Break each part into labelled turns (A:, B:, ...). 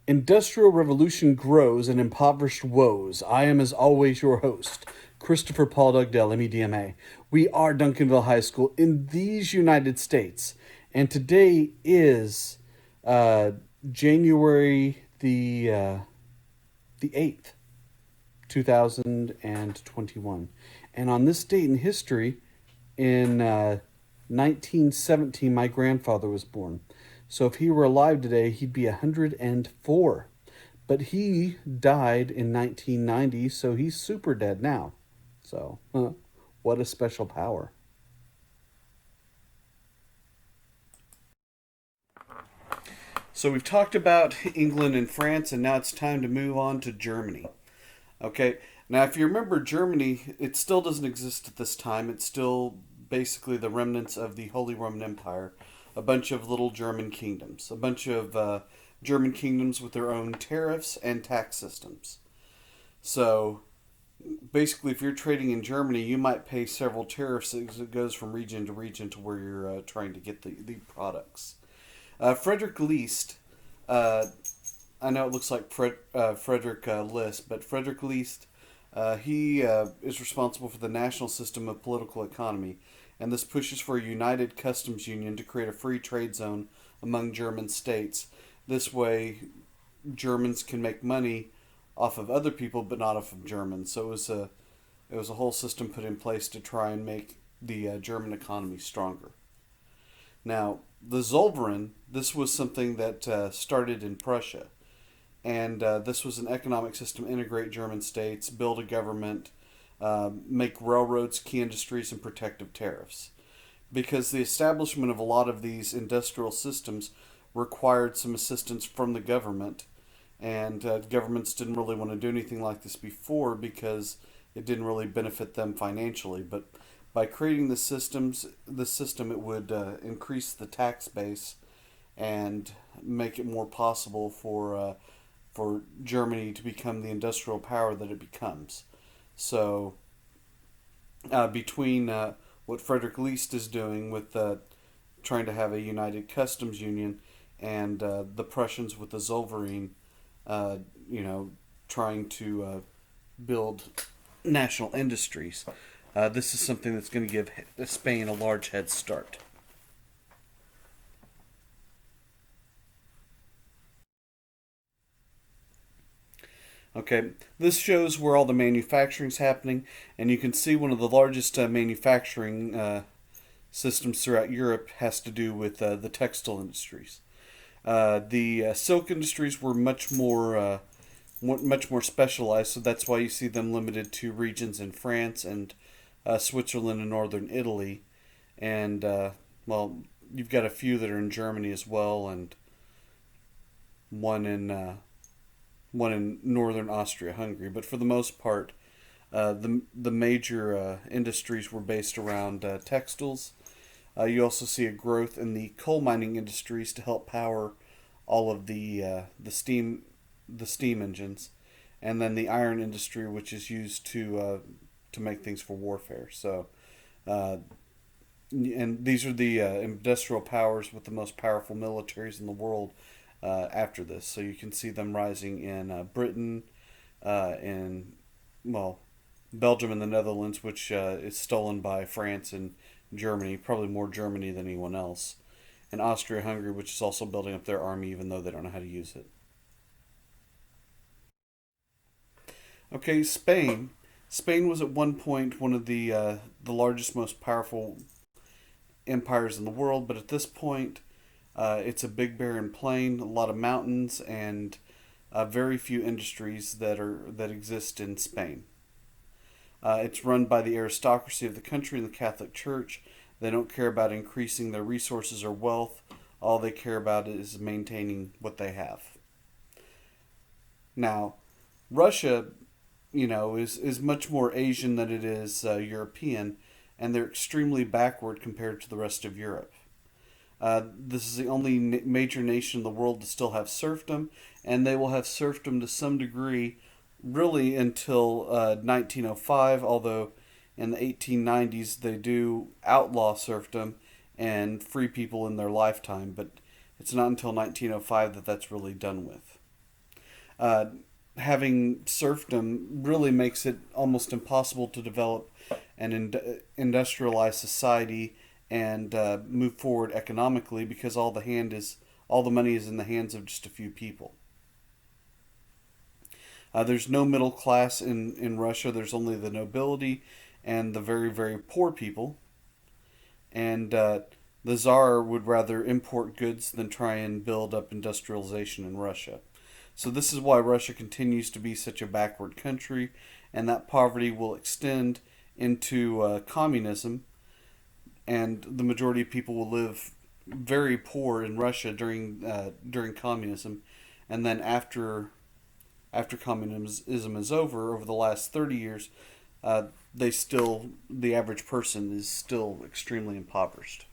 A: Industrial revolution grows and impoverished woes. I am, as always, your host, Christopher Paul Dugdale, MEDMA. We are Duncanville High School in these United States, and today is uh, January the 8th, 2021. And on this date in history, in 1917, my grandfather was born. So if he were alive today, he'd be 104. But he died in 1990, so he's super dead now. So, what a special power. So we've talked about England and France, and now it's time to move on to Germany. Okay, now if you remember Germany, it still doesn't exist at this time. It's still basically the remnants of the Holy Roman Empire, a bunch of little German kingdoms, a bunch of German kingdoms with their own tariffs and tax systems. So basically, if you're trading in Germany, you might pay several tariffs as it goes from region to region to where you're trying to get the products. Frederick Least, uh, I know it looks like Frederick List, but Frederick Least, he is responsible for the national system of political economy, and this pushes for a united customs union to create a free trade zone among German states. This way, Germans can make money off of other people, but not off of Germans. So it was a whole system put in place to try and make the German economy stronger. Now, the Zollverein, this was something that started in Prussia. And this was an economic system to integrate German states, build a government, make railroads, key industries, and protective tariffs. Because the establishment of a lot of these industrial systems required some assistance from the government, and governments didn't really want to do anything like this before because it didn't really benefit them financially. But by creating the system, it would increase the tax base and make it more possible for Germany to become the industrial power that it becomes. So, between what Frederick Least is doing with trying to have a united customs union and the Prussians with the Zollverein, uh, you know, trying to build national industries, this is something that's going to give Spain a large head start. Okay, this shows where all the manufacturing's happening, and you can see one of the largest manufacturing systems throughout Europe has to do with the textile industries. The silk industries were much more specialized, so that's why you see them limited to regions in France and Switzerland and northern Italy, and well, you've got a few that are in Germany as well, and one in one in northern Austria-Hungary. But for the most part, the major industries were based around textiles. You also see a growth in the coal mining industries to help power all of the steam engines, and then the iron industry, which is used to make things for warfare. So, uh, and these are the industrial powers with the most powerful militaries in the world after this. So you can see them rising in Britain, in well, Belgium and the Netherlands, which is stolen by France and Germany, probably more Germany than anyone else, and Austria-Hungary, which is also building up their army, even though they don't know how to use it. Okay, Spain. Spain was at one point one of the largest, most powerful empires in the world, but at this point, it's a big barren plain, a lot of mountains, and very few industries that exist in Spain. It's run by the aristocracy of the country and the Catholic Church. They don't care about increasing their resources or wealth. All they care about is maintaining what they have. Now, Russia, is much more Asian than it is European, and they're extremely backward compared to the rest of Europe. This is the only major nation in the world to still have serfdom, and they will have serfdom to some degree, really until 1905. Although in the 1890s they do outlaw serfdom and free people in their lifetime, but it's not until 1905 that that's really done with. Uh, Having serfdom really makes it almost impossible to develop an industrialized society and move forward economically because all the money is in the hands of just a few people. There's no middle class in Russia. There's only the nobility and the very, very poor people. And the Tsar would rather import goods than try and build up industrialization in Russia. So, this is why Russia continues to be such a backward country, and that poverty will extend into communism, and the majority of people will live very poor in Russia during communism, and then after communism is over the last 30 years, the average person is still extremely impoverished.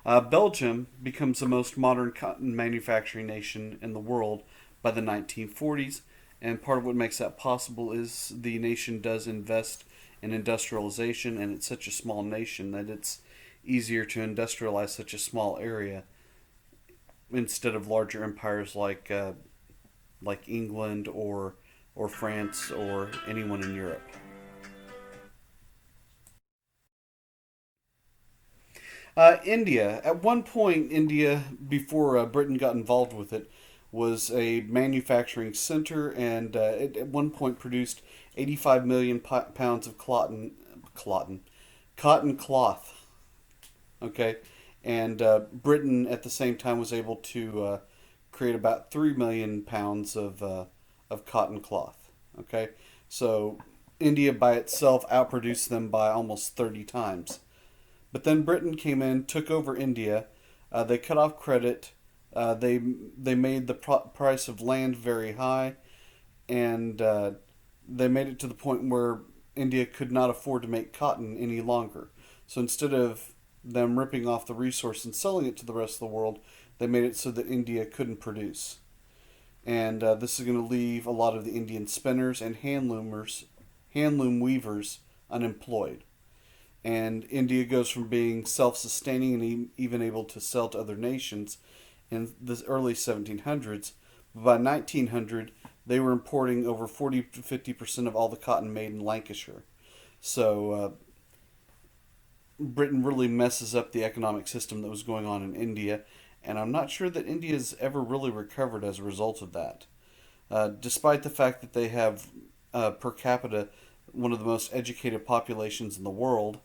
A: Belgium becomes the most modern cotton manufacturing nation in the world by the 1940s, and part of what makes that possible is the nation does invest in industrialization, and it's such a small nation that it's easier to industrialize such a small area instead of larger empires like England or France or anyone in Europe. India. At one point, India, before Britain got involved with it, was a manufacturing center, and it at one point produced 85 million pounds of cotton cloth. Okay, and Britain at the same time was able to create about 3 million pounds of cotton cloth. Okay, so India by itself outproduced them by almost 30 times. But then Britain came in, took over India. They cut off credit. They made the price of land very high, and they made it to the point where India could not afford to make cotton any longer. So instead of them ripping off the resource and selling it to the rest of the world, they made it so that India couldn't produce. And this is going to leave a lot of the Indian spinners and handloom weavers, unemployed. And India goes from being self-sustaining and even able to sell to other nations in the early 1700s. By 1900, they were importing over 40 to 50% of all the cotton made in Lancashire. So Britain really messes up the economic system that was going on in India, and I'm not sure that India has ever really recovered as a result of that. Despite the fact that they have per capita one of the most educated populations in the world,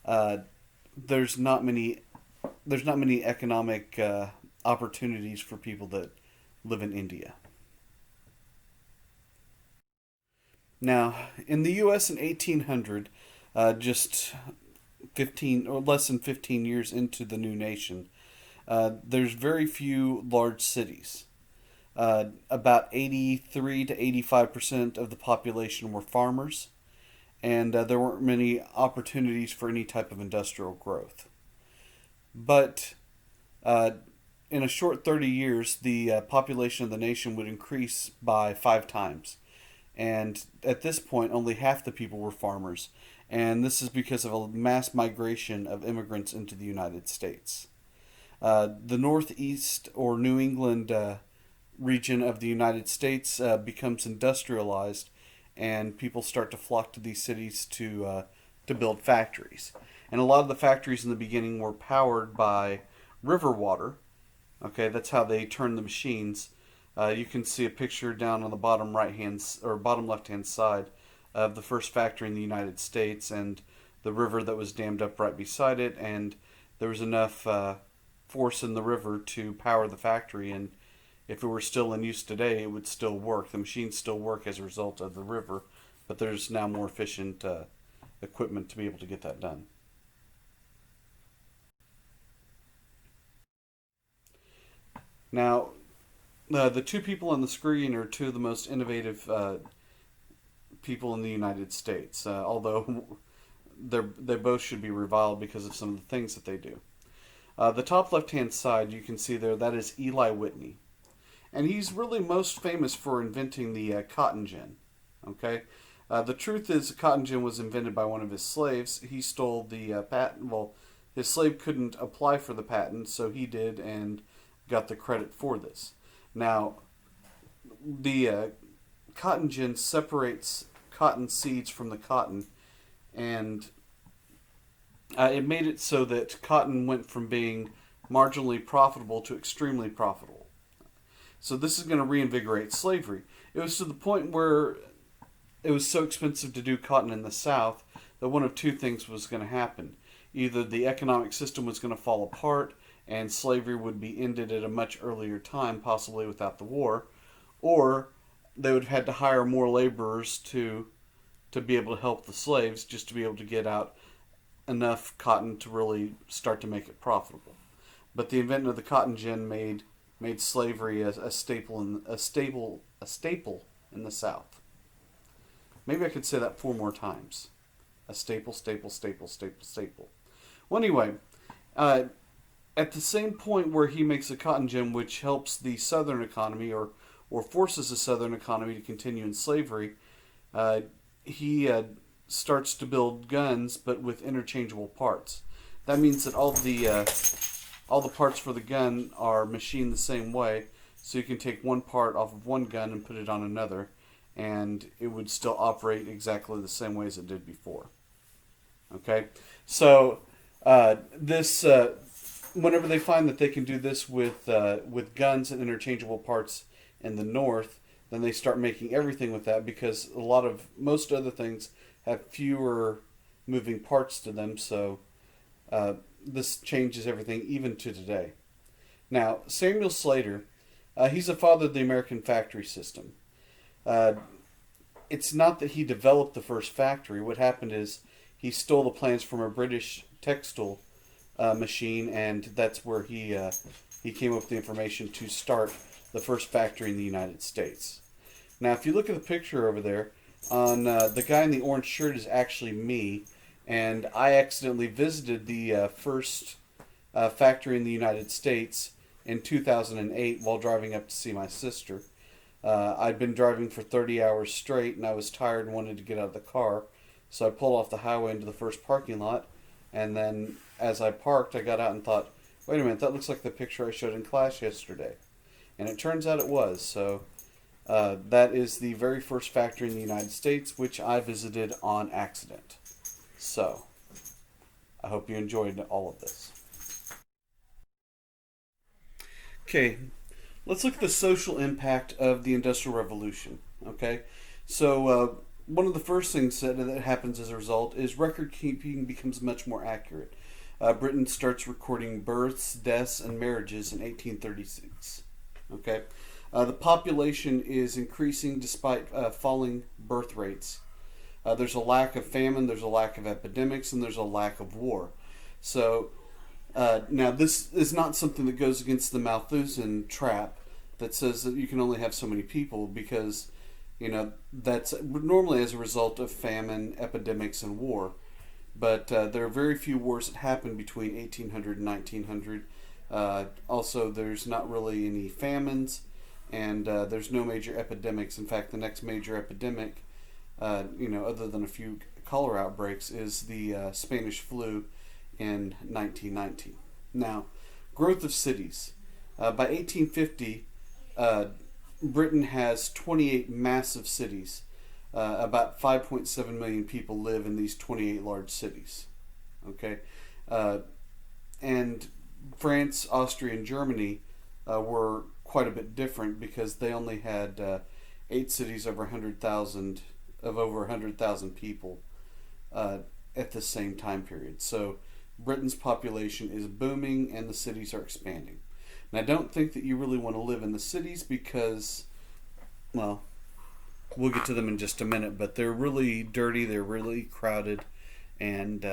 A: uh, there's not many economic opportunities for people that live in India. Now, in the U.S. in 1800, just 15 or less than 15 years into the new nation, there's very few large cities. About 83 to 85% of the population were farmers, and there weren't many opportunities for any type of industrial growth. But uh, in a short 30 years, the population of the nation would increase by 5 times. And at this point, only half the people were farmers. And this is because of a mass migration of immigrants into the United States. The Northeast or New England region of the United States becomes industrialized, and people start to flock to these cities to build factories. And a lot of the factories in the beginning were powered by river water. Okay, that's how they turn the machines. You can see a picture down on the bottom right hand or bottom left hand side of the first factory in the United States, and the river that was dammed up right beside it, and there was enough force in the river to power the factory, and if it were still in use today, it would still work. The machines still work as a result of the river, but there's now more efficient equipment to be able to get that done. Now, the two people on the screen are two of the most innovative people in the United States, although they both should be reviled because of some of the things that they do. The top left hand side, you can see there, that is Eli Whitney. And he's really most famous for inventing the cotton gin. Okay? The truth is, the cotton gin was invented by one of his slaves. He stole the patent. Well, his slave couldn't apply for the patent, so he did and got the credit for this. Now, the cotton gin separates cotton seeds from the cotton, and it made it so that cotton went from being marginally profitable to extremely profitable. So this is going to reinvigorate slavery. It was to the point where it was so expensive to do cotton in the South that one of two things was going to happen. Either the economic system was going to fall apart and slavery would be ended at a much earlier time, possibly without the war, or they would have had to hire more laborers to be able to help the slaves, just to be able to get out enough cotton to really start to make it profitable. But the invention of the cotton gin made slavery a staple in the South. Maybe I could say that 4 more times. A staple, staple, staple, staple, staple. Well, anyway, at the same point where he makes a cotton gin, which helps the Southern economy or forces the Southern economy to continue in slavery, he starts to build guns, but with interchangeable parts. That means that all the parts for the gun are machined the same way, so you can take one part off of one gun and put it on another, and it would still operate exactly the same way as it did before. Okay, so this whenever they find that they can do this with guns and interchangeable parts in the North, then they start making everything with that, because most other things have fewer moving parts to them. So this changes everything, even to today. Now, Samuel Slater, he's the father of the American factory system. It's not that he developed the first factory. What happened is he stole the plans from a British textile machine, and that's where he came up with the information to start the first factory in the United States. Now, if you look at the picture over there, on the guy in the orange shirt is actually me, and I accidentally visited the first factory in the United States in 2008 while driving up to see my sister. I'd been driving for 30 hours straight, and I was tired and wanted to get out of the car, so I pulled off the highway into the first parking lot, and then as I parked, I got out and thought, wait a minute, that looks like the picture I showed in class yesterday. And it turns out it was. So that is the very first factory in the United States, which I visited on accident. So I hope you enjoyed all of this. Okay, let's look at the social impact of the Industrial Revolution. Okay, so one of the first things that happens as a result is record keeping becomes much more accurate. Britain starts recording births, deaths, and marriages in 1836. Okay, the population is increasing despite falling birth rates. There's a lack of famine, there's a lack of epidemics, and there's a lack of war. So now this is not something that goes against the Malthusian trap that says that you can only have so many people, because that's normally as a result of famine, epidemics, and war. But there are very few wars that happen between 1800 and 1900. Also, there's not really any famines, and there's no major epidemics. In fact, the next major epidemic, other than a few cholera outbreaks, is the Spanish flu in 1919. Now, growth of cities. By 1850, Britain has 28 massive cities. About 5.7 million people live in these 28 large cities. Okay, and France, Austria, and Germany were quite a bit different, because they only had 8 cities over 100,000 over 100,000 people at the same time period. So Britain's population is booming and the cities are expanding. And I don't think that you really want to live in the cities because, well, we'll get to them in just a minute, but they're really dirty, they're really crowded, and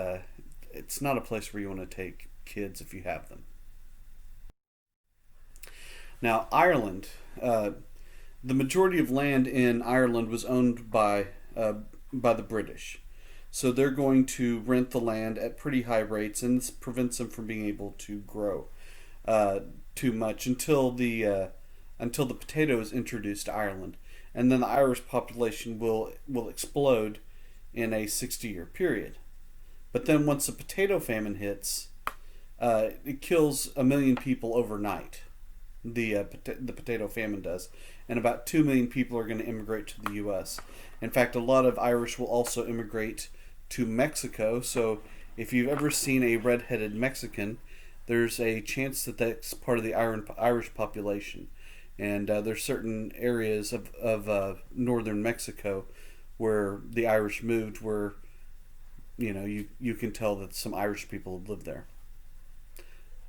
A: it's not a place where you want to take kids if you have them. Now, Ireland. The majority of land in Ireland was owned by the British. So they're going to rent the land at pretty high rates, and this prevents them from being able to grow too much until the potato is introduced to Ireland. And then the Irish population will explode in a 60-year period. But then once the potato famine hits, it kills 1 million people overnight. the potato famine does, and about 2 million people are going to immigrate to the U.S. In fact, a lot of Irish will also immigrate to Mexico. So if you've ever seen a red-headed Mexican, there's a chance that that's part of the Irish population. And there's certain areas of northern Mexico where the Irish moved, where you can tell that some Irish people have lived there.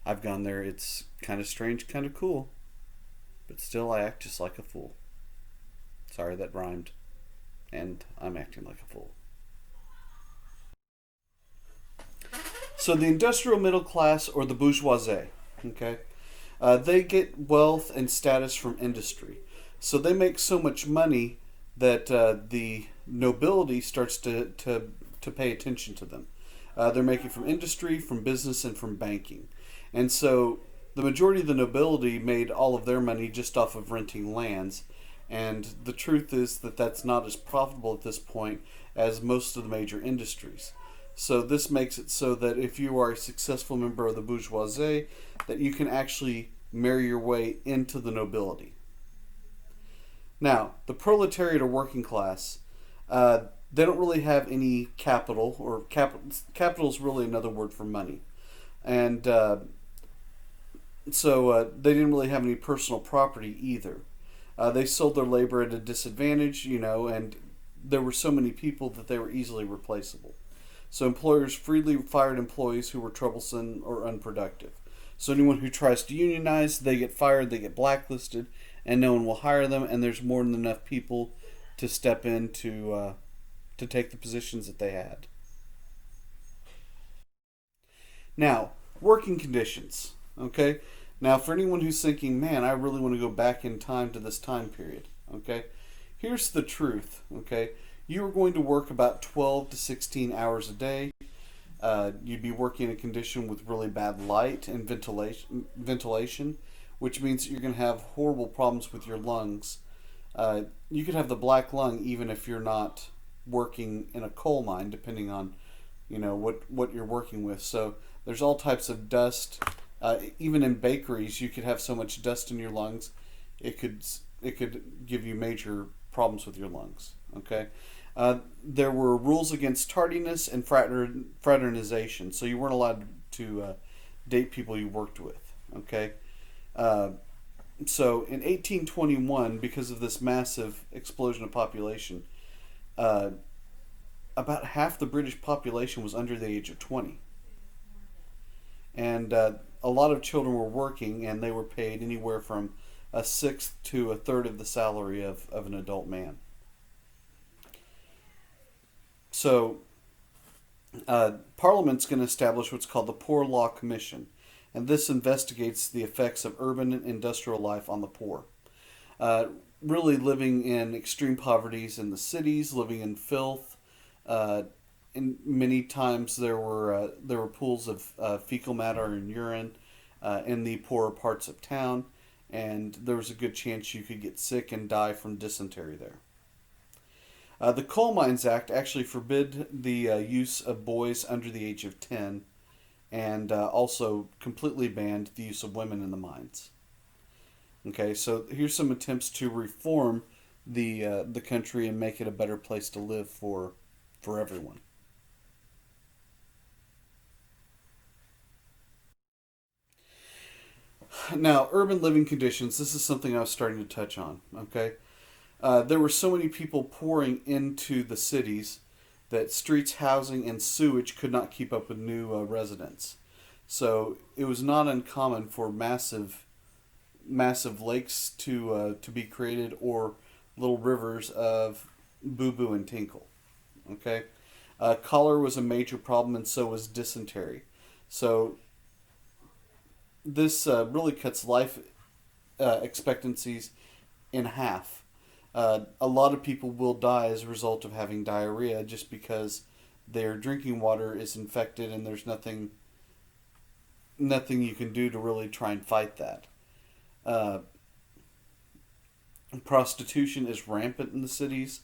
A: I've gone there. It's kind of strange, kind of cool, but still I act just like a fool. Sorry, that rhymed, and I'm acting like a fool. So the industrial middle class, or the bourgeoisie, okay, they get wealth and status from industry. So they make so much money that the nobility starts to pay attention to them. They're making from industry, from business, and from banking. And so the majority of the nobility made all of their money just off of renting lands. And the truth is that that's not as profitable at this point as most of the major industries. So this makes it so that if you are a successful member of the bourgeoisie, that you can actually marry your way into the nobility. Now, the proletariat or working class, they don't really have any capital, or capital is really another word for money. And so they didn't really have any personal property either. They sold their labor at a disadvantage, and there were so many people that they were easily replaceable. So employers freely fired employees who were troublesome or unproductive. So anyone who tries to unionize, they get fired, they get blacklisted, and no one will hire them, and there's more than enough people to step in to take the positions that they had. Now, working conditions. Okay? Now, for anyone who's thinking, man, I really want to go back in time to this time period. Okay? Here's the truth. Okay? You are going to work about 12 to 16 hours a day. You'd be working in a condition with really bad light and ventilation, which means that you're going to have horrible problems with your lungs. You could have the black lung even if you're not working in a coal mine, depending on what you're working with. So there's all types of dust. Even in bakeries, you could have so much dust in your lungs, it could give you major problems with your lungs. Okay. There were rules against tardiness and fraternization, so you weren't allowed to date people you worked with. Okay, so in 1821, because of this massive explosion of population, about half the British population was under the age of 20, and a lot of children were working, and they were paid anywhere from a sixth to a third of the salary of an adult man. So, Parliament's going to establish what's called the Poor Law Commission, and this investigates the effects of urban and industrial life on the poor. Really living in extreme poverties in the cities, living in filth, and many times there were pools of fecal matter and urine in the poorer parts of town, and there was a good chance you could get sick and die from dysentery there. The Coal Mines Act actually forbid the use of boys under the age of 10, and also completely banned the use of women in the mines. Okay, so here's some attempts to reform the country and make it a better place to live for everyone. Now, urban living conditions. This is something I was starting to touch on. Okay. There were so many people pouring into the cities that streets, housing, and sewage could not keep up with new residents. So it was not uncommon for massive lakes to be created, or little rivers of boo boo and tinkle. Okay, cholera was a major problem, and so was dysentery. So this really cuts life expectancies in half. A lot of people will die as a result of having diarrhea, just because their drinking water is infected, and there's nothing you can do to really try and fight that. Prostitution is rampant in the cities.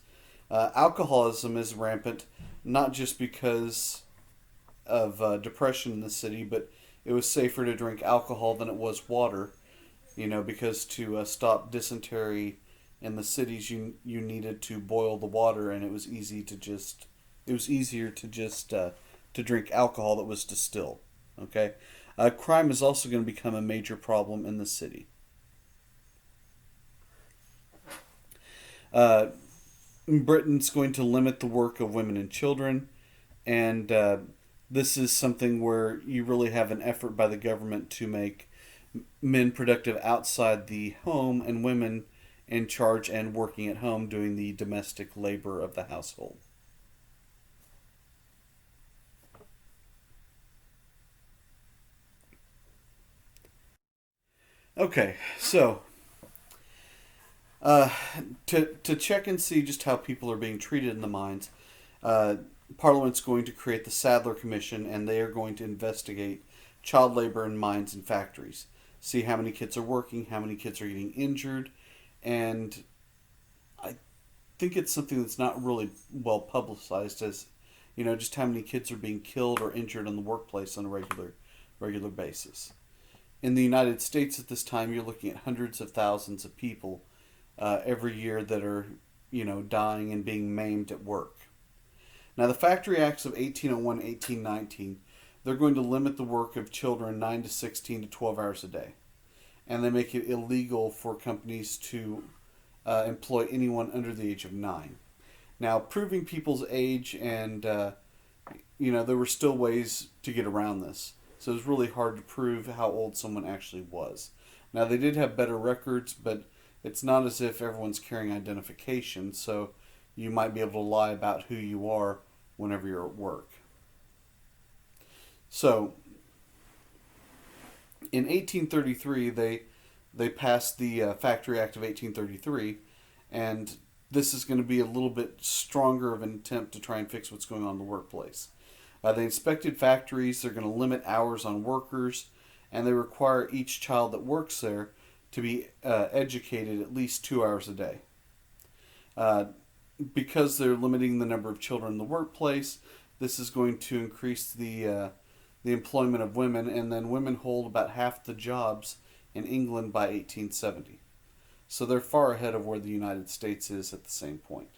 A: Alcoholism is rampant, not just because of depression in the city, but it was safer to drink alcohol than it was water. because to stop dysentery in the cities, you needed to boil the water, and it was easier to drink alcohol that was distilled. Okay, crime is also going to become a major problem in the city. Uh, Britain's going to limit the work of women and children, and this is something where you really have an effort by the government to make men productive outside the home and women in charge and working at home doing the domestic labor of the household. Okay, so uh, to check and see just how people are being treated in the mines, uh, Parliament's going to create the Sadler Commission, and they are going to investigate child labor in mines and factories, see how many kids are working, how many kids are getting injured, and I think it's something that's not really well publicized as just how many kids are being killed or injured in the workplace on a regular basis. In the United States at this time, you're looking at hundreds of thousands of people every year that are dying and being maimed at work. Now, the Factory Acts of 1801 1819, they're going to limit the work of children 9 to 16 to 12 hours a day. And they make it illegal for companies to employ anyone under the age of 9. Now, proving people's age and, there were still ways to get around this. So it was really hard to prove how old someone actually was. Now, they did have better records, but it's not as if everyone's carrying identification, so you might be able to lie about who you are whenever you're at work. So, in 1833, they passed the Factory Act of 1833, and this is going to be a little bit stronger of an attempt to try and fix what's going on in the workplace. They inspected factories, they're going to limit hours on workers, and they require each child that works there to be educated at least 2 hours a day. Uh, because they're limiting the number of children in the workplace, this is going to increase the employment of women, and then women hold about half the jobs in England by 1870. So they're far ahead of where the United States is at the same point.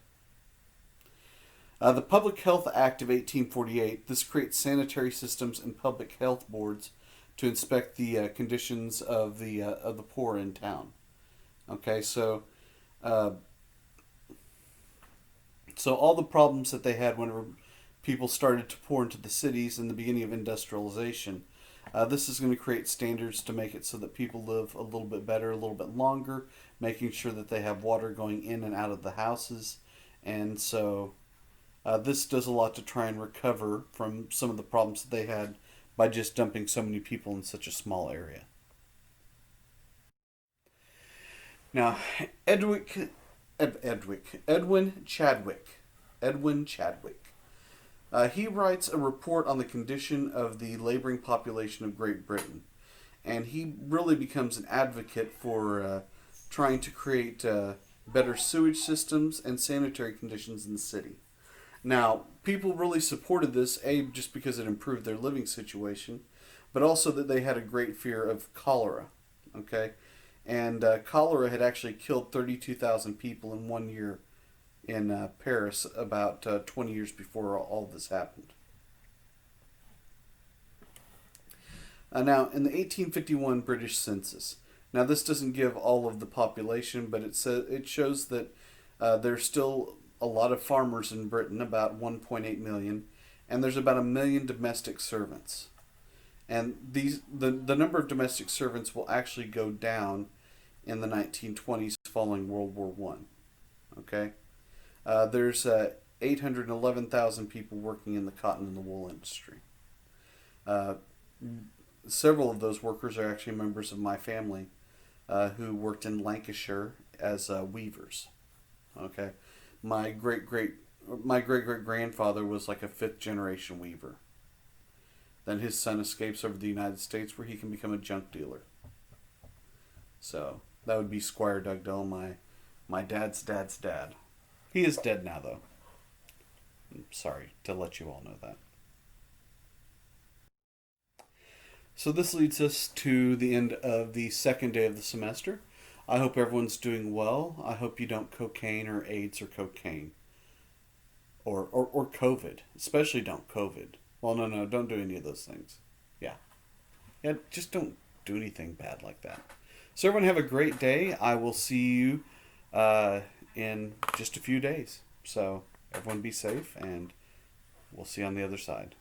A: The Public Health Act of 1848, this creates sanitary systems and public health boards to inspect the conditions of the poor in town. Okay, uh, so all the problems that they had whenever people started to pour into the cities in the beginning of industrialization, this is going to create standards to make it so that people live a little bit better, a little bit longer, making sure that they have water going in and out of the houses, and so this does a lot to try and recover from some of the problems that they had by just dumping so many people in such a small area. Now, Edwick, Edwin Chadwick, he writes a report on the condition of the laboring population of Great Britain, and he really becomes an advocate for trying to create better sewage systems and sanitary conditions in the city. Now, people really supported this, A, just because it improved their living situation, but also that they had a great fear of cholera. Okay? And cholera had actually killed 32,000 people in 1 year in Paris about 20 years before all this happened. Now, in the 1851 British census, now this doesn't give all of the population, but it shows that there's still a lot of farmers in Britain, about 1.8 million, and there's about 1 million domestic servants. And the number of domestic servants will actually go down in the 1920s following World War One. Okay, there's 811,000 people working in the cotton and the wool industry. Uh, Several of those workers are actually members of my family who worked in Lancashire as weavers. Okay, my great great great grandfather was like a fifth generation weaver. Then his son escapes over the United States where he can become a junk dealer. So that would be Squire Dugdale, my dad's dad. He is dead now though. I'm sorry to let you all know that. So this leads us to the end of the second day of the semester. I hope everyone's doing well. I hope you don't cocaine or AIDS or cocaine. Or COVID. Especially don't COVID. Well, no, don't do any of those things. Yeah. Yeah, just don't do anything bad like that. So everyone have a great day. I will see you in just a few days. So everyone be safe, and we'll see you on the other side.